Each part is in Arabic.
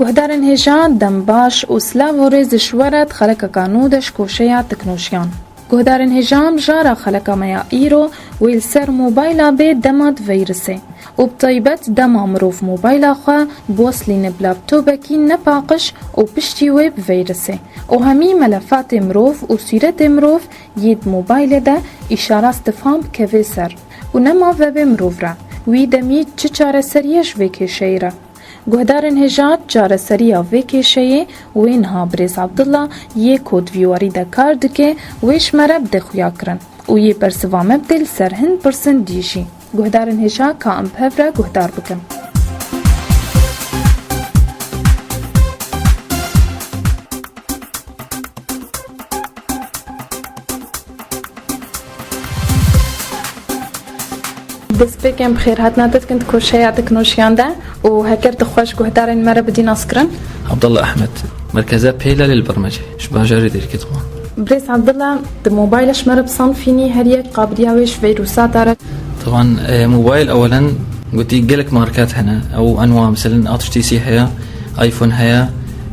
گهدارن هجان دنباش و سلاوری زشورت خلق کانودش کوشیا تکنوشیان. گهدارن هجام جارا خلق میا ایرو ویل سر موبایلا به دماد ویرسه و بطیبت دما مروف موبایلا خواه بوصلین بلابتوبکی نپاقش و پشتی ویب ویرسه و همی ملفات مروف و سیرت مروف ید موبایل ده اشاره استفهام که سر و نما وب مروف را وی دمی چه چاره سریش ویکی شیره. گهدارن هجات جاره سریا ویکی شیه و اینها بریز عبدالله یه کود ویواری ده کار دکه ویش مرب ده خویا کرن و یه برسوامه بدل سر 100% دیشی. گهدارن هجا که ام پهوره گهدار بکن. دست بکم بخیر هات نادت كنت كوشيا تكنوشيان ده وهكرت خوش گهدارن مرة بدي ناسكرن. عبد الله أحمد مركزة بيلا للبرمجة شبه جاري ديركي طبعا. بريس عبد الله موبايلش مرة بصنفيني هريك قابلية ويش فيروسات عرق. طبعا موبايل أولا قلت يقلك ماركات هنا أو أنواع مثلا HTC هيا آيفون هيا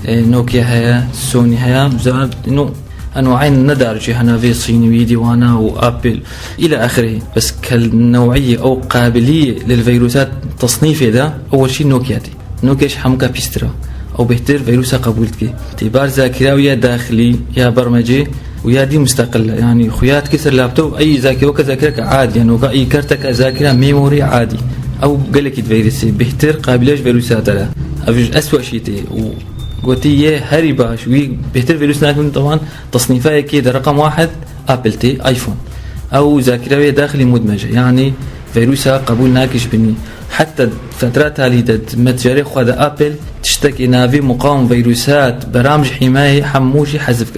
نوكيا هيا سوني هيا زاد إنه أنواعين ندارج هنا في صيني ويديوانا وأبل إلى آخره. بس كالنوعية أو قابلية للفيروسات تصنيفه ده أول شيء نوكيا دي نوكياش حمكا بيسترا أو بهتر فيروسا قبولتك اعتبار ذاكرة ويا داخلي يا برمجي ويا دي مستقلة يعني خيات كسر لابتوب أي ذاكرة وكذاكرة عادي يعني وكأي كرتك ذاكرة ميموري عادي أو قالك فيروسي بهتر قابليش فيروسات له أفج أسوأ شيء تي قوتية هاري باش وي بهتر فيروس ناكم طبعا تصنيفها كده رقم 1 أبل تي آيفون أو ذاكرة داخلي مدمجة يعني فيروسها قبول ناكش بني حتى فترات هالي متجري خذ أبل تشتكي نافي مقاوم فيروسات برامج حماية حموشي حذف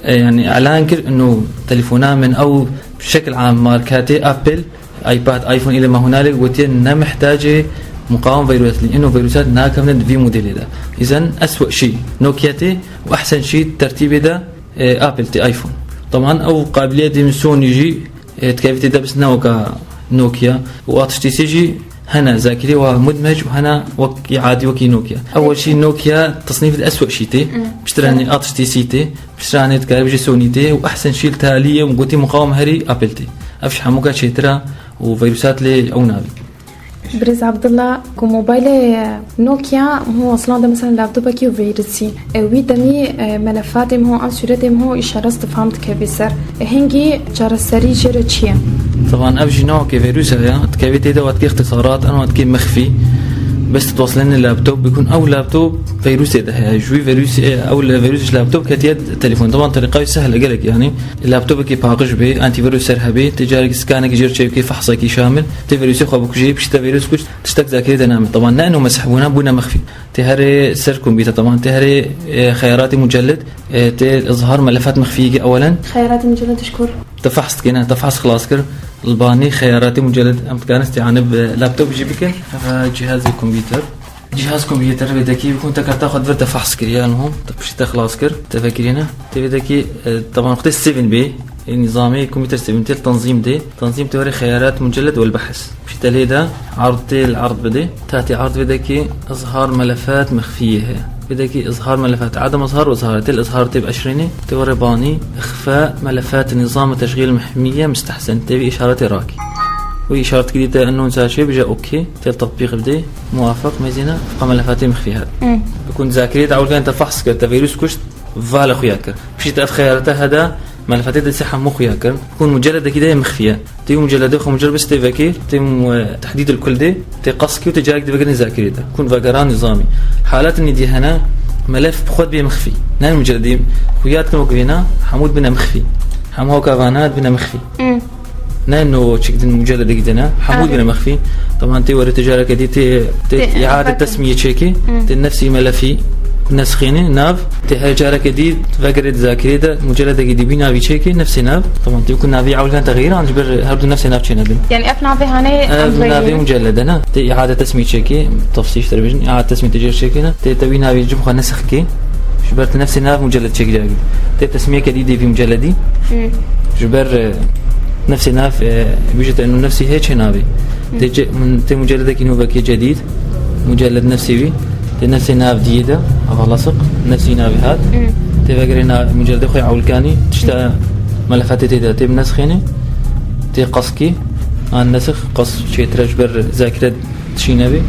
يعني إعلان كر إنه تليفونات من أو بشكل عام ماركاتي أبل آيباد آيفون إلى ما هنالك قوتية محتاجة مقاوم فيروسات لأنه فيروسات ناكمنت في موديل ده. إذن أسوأ شيء نوكيا تي وأحسن شيء ترتيب ده أبل تي آيفون. طبعا أو قابلية دي من سوني يجي تكيفتي ده بس نوكا نوكيا واتش تي جي هنا ذاكري ومدمج وهنا وكي عادي وكي نوكيا. أول شيء نوكيا تصنيف أسوأ شيء تي بشتراني اتش تي سي تي بشتراني تكاربجي سوني تي وأحسن شيء تالية وقوتي مقاوم هري أبل تي أفش حموكا شيترا وفيروسات لي أو نابي. بريز عبد الله كموبايل نوكيا هو اصلا ده مثلا لابتوبك وفيروسي ويدمي ملفاتهم هو انسورتهم هو اشاره استفهامت كبيسر هنجي جرى سري جرتشيا طبعا ابجي نوع كفيروس هيا تكفيتي ده وقت اختصارات انا وقت مخفي بس توصلين اللابتوب بيكون او لابتوب فيروسي ده هي جوي فيروس او فيروس لابتوب كتيد تليفون طبعا طريقه سهله قالك يعني اللابتوب كي باقش به انتي فيروس سرهبي تجارك سكانك جير كيف فحصك شامل تفيروس خو جيب شتا فيروس كش تشتك ذاكره نام طبعا لانه مسحبونا بنا مخفي تهري سر كمبيوتر طبعا تهري خيارات مجلد اظهار ملفات مخفيه اولا خيارات مجلد اشكر تفحص كنا تفحص خلاص كر الباني خياراتي مجلد امكان استعانه لابتوب جيبك جهاز الكمبيوتر جهاز كمبيوتر بدك يكون تاخذ فرته فحص كريانهم تبشي خلاص كر تفكرينا تبدك طبعا وقت 7 بي نظامي كمبيوتر 7 تنظيم دي تنظيم توري خيارات مجلد والبحث مش تليدا عرض العرض بدي تاتي عرض بدك اظهار ملفات مخفيه بدك اظهار ملفات عدم اظهار واظهار الاظهار تبقى 20 توري باني اخفاء ملفات نظام التشغيل المحميه مستحسن تبي اشارات راكي وإشارة جديدة أنه نسى شيء بيجا أوكي التطبيق بدي موافق مزينة فقط ملفاتي مخفية بكون ذاكرية تعود كأنت فحص كرت فيروس كشت فعل خياكر بشي تأف خيارته هذا ملفاتي تسحب مو خياكر بكون مجلد كده مخفية تيجي مجلد خو مجرد بس تفكير تيم تحديد الكل ده تقصكي وتجاك تفكر ذاكرية كون فقران نظامي حالات إن دي هنا ملف بخود بيه مخفي نان مجلدين خيات كانوا كبينا حمود بنا مخفي حمو كافانات بنا مخفي نانو تشكدن مجلد جدنا حمود بنا مخفي طبعا تي ورا تجارة كدي تي إعادة تسمية تشيكي تنفسي ملفي نسخينه ناف تهجارة كدي فكرة ذاكرة ده مجلد جدي بينا بيشيكي نفس ناف طبعا تيكون نافي عاول كان تغيير عن جبر هرب نفس ناف شيء نبي يعني أفنى في هني نافي مجلد أنا تي إعادة تسمية تشيكي تفصيل تلفزيون إعادة تسمية تجار تشيكينا تي تبي نافي جب خا نسخ كي جبرت نفس ناف مجلد تشيك جاي تي تسمية كدي في مجلدي جبر نفس ناف بيجت إنه نفسي هيك نافي تي مجلد كينو بكي جديد مجلد نفسي بي نفسي ناب جديدة أبغى لصق نفسي ناب هاد تبغى مجرد خوي عولكاني تشتا ملفات تيدا تب نسخيني تي قصكي عن نسخ قص شيء ترجبر ذاكرة شيء نبي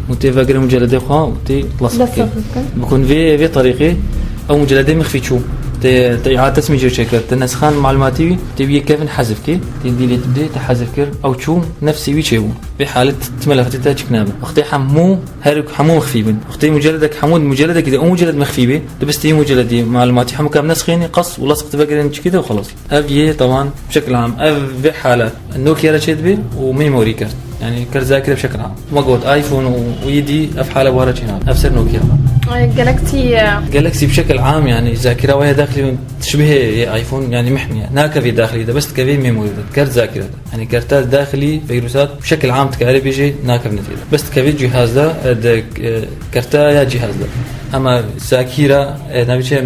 وتبغى مجرد خوا وتي لصق بكون في طريقة أو مجرد مخفي شو إعادة تسمية شكل تنسخان معلوماتي تبي كيف نحذف كي تدي لي تبدي تحذف كر أو شو نفسي ويشيو بحالة ملفات تاج كنابة أختي حمو هرك حمو مخفي بن أختي مجردك حمود مجردك كده أو مجرد مخفي به بس تي مجرد معلوماتي حمو كام نسخيني قص ولصق تفكر إنك كده وخلاص هذه طبعا بشكل عام بحالة النوكيا رشيد به وميموري كارت يعني كرت ذاكرة بشكل عام ما قلت آيفون ويدي أفحالة بارجينات أفسر نوكيا جالكسي بشكل عام يعني ذاكرة وهي داخلي تشبه ايفون يعني محمية ناكفي داخلي ده بس كفي ميموري ده كارت ذاكرة يعني كارتات داخلي فيروسات بشكل عام تكاري بيجي ناكف نتيجة بس كفي جهاز ده كارتا يا جهاز ده اما ذاكرة نبيشه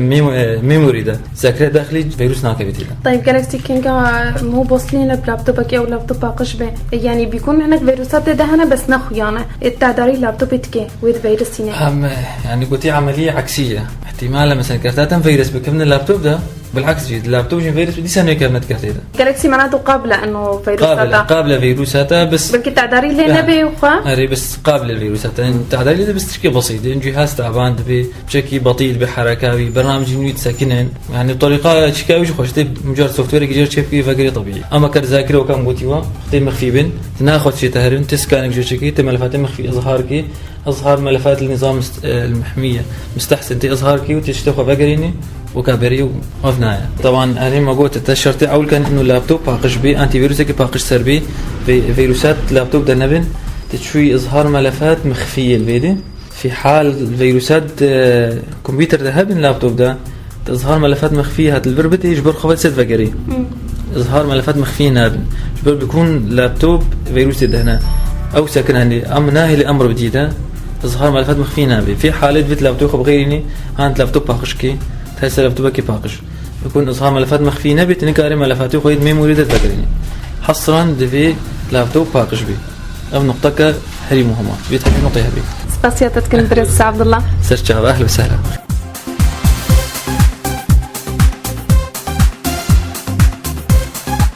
ميموري ده ذاكرة داخلي فيروس ناكفي تيلا. طيب جالكسي كينجا مو بوصلين بلابتوبك او لابتوب قشبه يعني بيكون عندك فيروسات ده هنا بس نخو يعني التعداري لابتوبك ويد فيروس يعني قلتي عملية عكسية احتمال مثلا كارتات فيروس بكمن اللابتوب ده بالعكس جد اللابتوب جي فيروس بدي سنة كابنت كارتي ده جالكسي معناته قابلة انه فيروساتها قابلة فيروساتها بس بلكي تعداري اللي نبي وخا هري بس قابلة للفيروسات التعداري ده بس تشكي بسيط يعني جهاز تعبان تبي بشكل بطيء بحركة ببرنامج جديد ساكنين يعني بطريقة شكاوي خوش تب مجرد سوفت وير يجي شيء فقري طبيعي اما كر ذاكرة وكم قوتيوا تي مخفي بين تناخذ شيء تهرن تسكان جو شكل تملفات مخفي اظهار ملفات النظام المحمية مستحسن تي اظهاركي وتشتغل فقريني وكابري وفنايا طبعا انا ما قلت الشرطي اول كان انه اللابتوب باقش بي انتي فيروسك باقش سربي فيروسات اللابتوب ده نبن تشوي اظهار ملفات مخفيه الفيديو في حال فيروسات كمبيوتر ده هبن اللابتوب ده اظهار ملفات مخفيه هات الفربت يجبر خفض ست فقري اظهار ملفات مخفيه نابن جبر بيكون لابتوب فيروس ده هنا او ساكن عندي ام ناهي لامر جديده اظهار ملفات مخفيه نابي في حاله فيت لابتوب بغيرني هانت لابتوب باقش كي تحس لابتوبك كي باقش يكون اظهار ملفات مخفيه نبي تنكاري ملفاتي وخيد ميموري ده تذكريني حصرا دفي لابتوب باقش بي او نقطه هري مهمه بيتحكي نقطه هبي سباسياتك درس عبد الله سرچا اهلا وسهلا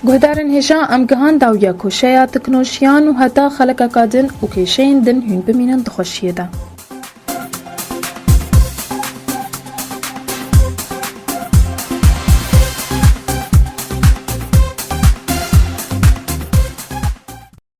گهدارن هجا ام گهان داویا کوشیا تکنوشیان و هتا خلق کادن و کشین دن هون بمینن دخوشیه ده.